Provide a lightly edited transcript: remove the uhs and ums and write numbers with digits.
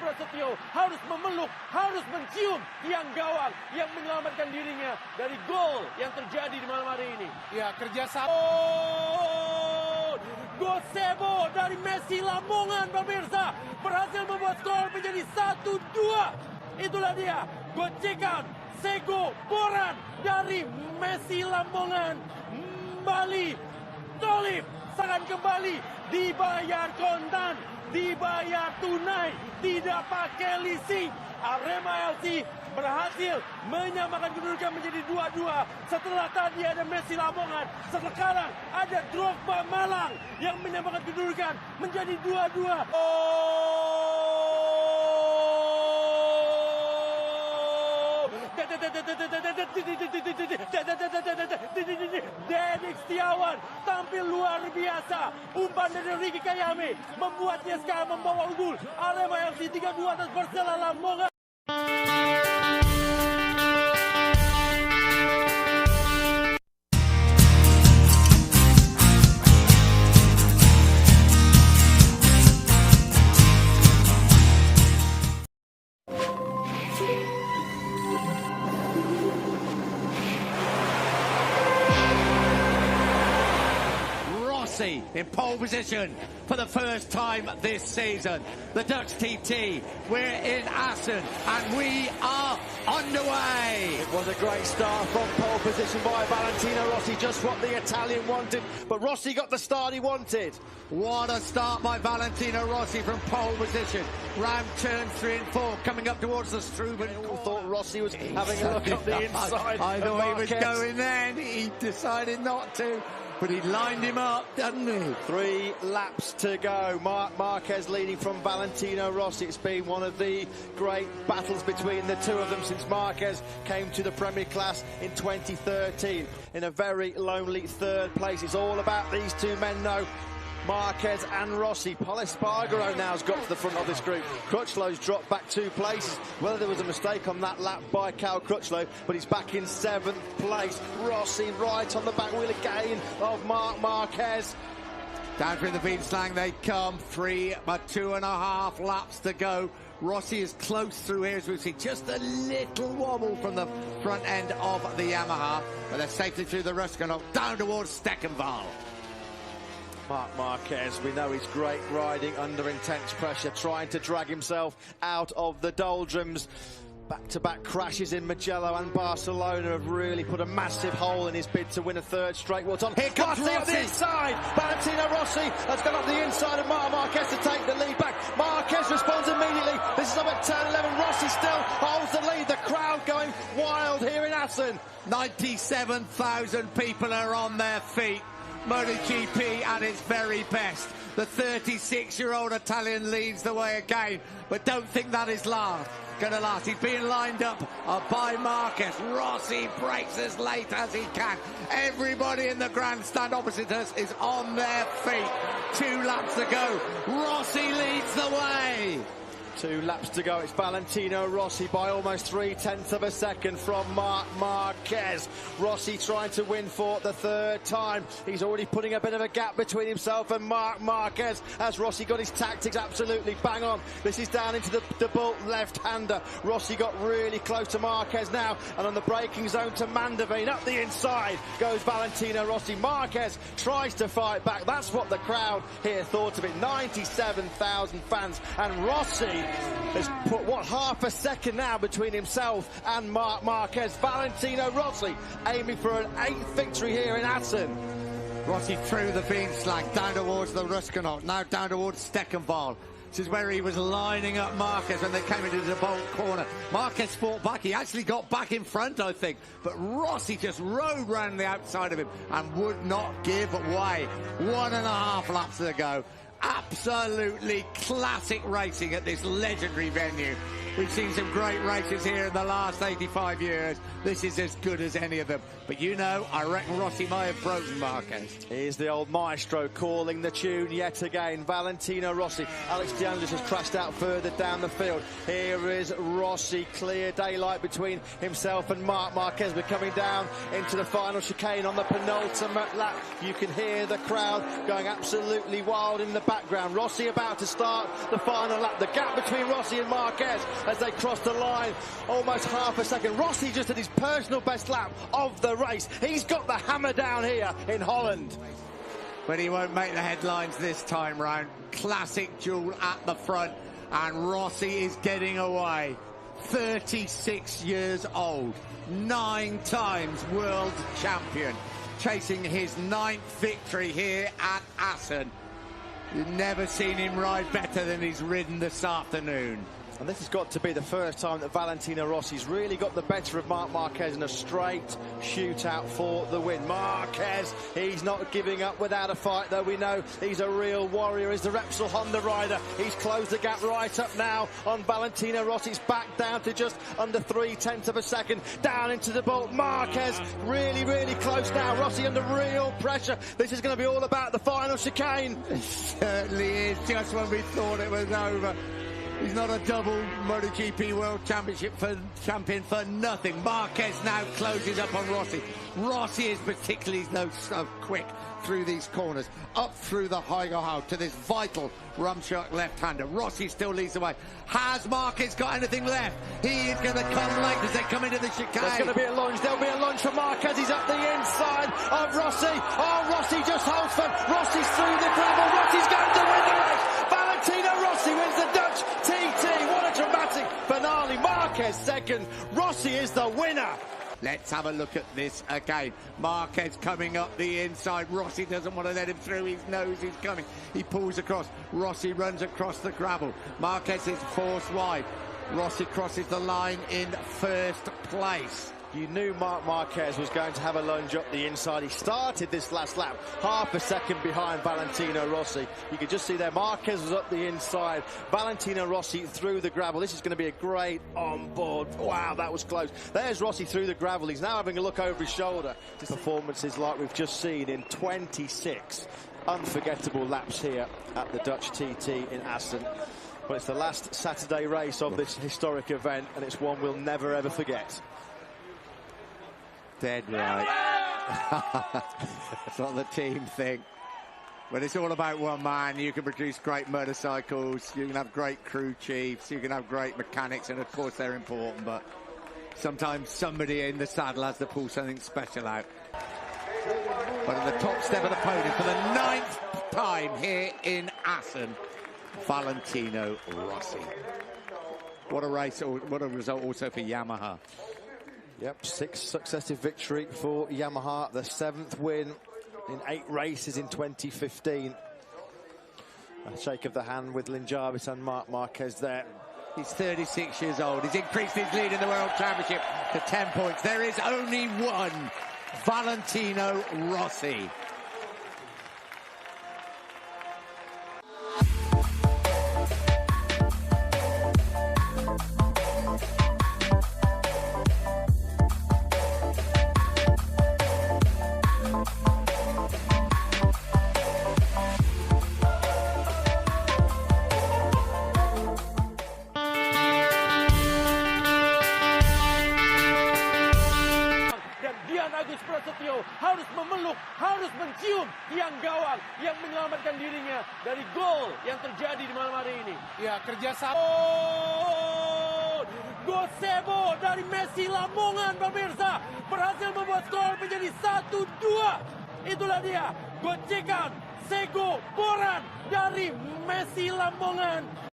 Prasetyo harus memeluk, harus mencium tiang gawang yang menyelamatkan dirinya dari gol yang terjadi di malam hari ini. Ya, kerjasama. Gosebo dari Messi Lamongan, pemirsa, berhasil membuat skor menjadi 1-2. Itulah dia, gocekan Sego Boran dari Messi Lamongan. Bali Tolip serangan kembali, dibayar kontan, dibayar tunai, tidak pakai leasing. Arema FC berhasil menyamakan kedudukan menjadi 2-2 setelah tadi ada Messi Lamongan. Sekarang ada Drogba Malang yang menyamakan kedudukan menjadi 2-2. Dedik Setiawan tampil luar biasa. Umpan dari Ricky Kayame membuatnya sekarang membawa unggul. Arema FC 3-2 atas Persela Lamongan. In pole position for the first time this season. The Dutch TT, we're in Assen and we are underway. It was a great start from pole position by Valentino Rossi, just what the Italian wanted, but Rossi got the start he wanted. What a start by Valentino Rossi from pole position. Round turn 3 and 4, coming up towards the Struben. I thought Rossi was having a look at the inside. I thought he was going then, he decided not to. But he lined him up, doesn't he? 3 laps to go. Marc Marquez leading from Valentino Rossi. It's been one of the great battles between the two of them since Marquez came to the Premier Class in 2013. In a very lonely 3rd place. It's all about these two men now. Marquez and Rossi. Pol Espargaro now has got to the front of this group. Crutchlow's dropped back 2 places. Whether there was a mistake on that lap by Cal Crutchlow, but he's back in 7th place. Rossi right on the back wheel again of Marc Marquez. Down through the Beanslang they come. 3 but 2.5 laps to go. Rossi is close through here as we see just a little wobble from the front end of the Yamaha, but they're safely through the Ruskanov down towards Steckenval. Marc Marquez, we know he's great riding under intense pressure, trying to drag himself out of the doldrums. Back-to-back crashes in Mugello and Barcelona have really put a massive hole in his bid to win a 3rd straight World Title. Here comes Rossi on the inside. Valentino Rossi has gone up the inside of Marc Marquez to take the lead back. Marquez responds immediately. This is up at turn 11. Rossi still holds the lead. The crowd going wild here in Assen. 97,000 people are on their feet. MotoGP at its very best. The 36-year-old Italian leads the way again, but don't think that is gonna last. He's being lined up by Marquez. Rossi breaks as late as he can. Everybody in the grandstand opposite us is on their feet. 2 laps to go. Rossi leads the way. 2 laps to go. It's Valentino Rossi by almost 0.3 of a second from Marc Marquez. Rossi trying to win for the 3rd time. He's already putting a bit of a gap between himself and Marc Marquez as Rossi got his tactics absolutely bang on. This is down into the bolt left-hander. Rossi got really close to Marquez now, and on the braking zone to Mandavine. Up the inside goes Valentino Rossi. Marquez tries to fight back. That's what the crowd here thought of it. 97,000 fans, and Rossi has put, half a second now between himself and Marc Marquez. Valentino Rossi aiming for an 8th victory here in Assen. Rossi through the Beanslang, down towards the Ruskanov, now down towards Steckenval. This is where he was lining up Marquez when they came into the bolt corner. Marquez fought back. He actually got back in front, I think. But Rossi just rode round the outside of him and would not give way. 1.5 laps to go. Absolutely classic racing at this legendary venue. We've seen some great races here in the last 85 years. This is as good as any of them. But you know, I reckon Rossi may have broken Marquez. Here's the old maestro calling the tune yet again. Valentino Rossi. Alex De Angelis has crashed out further down the field. Here is Rossi. Clear daylight between himself and Marc Marquez. We're coming down into the final chicane on the penultimate lap. You can hear the crowd going absolutely wild in the back. background. Rossi about to start the final lap. The gap between Rossi and Marquez as they cross the line, almost half a second. Rossi just at his personal best lap of the race. He's got the hammer down here in Holland. But he won't make the headlines this time round. Classic duel at the front, and Rossi is getting away. 36 years old, 9 times world champion, chasing his 9th victory here at Assen. You've never seen him ride better than he's ridden this afternoon. And this has got to be the first time that Valentino Rossi's really got the better of Marc Marquez in a straight shootout for the win. Marquez, he's not giving up without a fight, though. We know he's a real warrior. He's the Repsol Honda rider. He's closed the gap right up now on Valentino Rossi. It's back down to just under 0.3 of a second. Down into the bolt. Marquez really, really close now. Rossi under real pressure. This is going to be all about the final chicane. It certainly is, just when we thought it was over. He's not a double MotoGP World Championship champion for nothing. Marquez now closes up on Rossi. Rossi is particularly so quick through these corners, up through the high-go to this vital Rumshock left-hander. Rossi still leads the way. Has Marquez got anything left? He is going to come late as they come into the chicane. There's going to be a lunge. There'll be a lunge for Marquez. He's up the inside of Rossi. Oh, Rossi just holds firm. Rossi's through the gravel. Rossi's going to win the race. Valentino Rossi wins the Dutch TT. What a dramatic finale. Marquez second. Rossi is the winner. Let's have a look at this again. Marquez coming up the inside. Rossi doesn't want to let him through. He knows he's coming. He pulls across. Rossi runs across the gravel. Marquez is forced wide. Rossi crosses the line in first place. You knew Marc Marquez was going to have a lunge up the inside. He started this last lap half a second behind Valentino Rossi. You could just see there Marquez was up the inside. Valentino Rossi through the gravel. This is going to be a great on-board. Wow, that was close. There's Rossi through the gravel. He's now having a look over his shoulder. His performances like we've just seen in 26 unforgettable laps here at the Dutch TT in Assen. But it's the last Saturday race of this historic event, and it's one we'll never ever forget. Dead right. That's what the team think. When it's all about one man, you can produce great motorcycles, you can have great crew chiefs, you can have great mechanics, and of course they're important, but sometimes somebody in the saddle has to pull something special out. But at the top step of the podium for the 9th time here in Assen, Valentino Rossi. What a race, what a result also for Yamaha. Yep, 6 successive victory for Yamaha, the 7th win in 8 races in 2015. A shake of the hand with Lin Jarvis and Marc Marquez there. He's 36 years old. He's increased his lead in the World Championship to 10 points. There is only one, Valentino Rossi. Harus memeluk, harus mencium tiang gawang yang menyelamatkan dirinya dari gol yang terjadi di malam hari ini. Ya, kerjasama. Gosebo dari Messi Lamongan, pemirsa, berhasil membuat skor menjadi 1-2. Itulah dia, gocekan Sego Boran dari Messi Lamongan.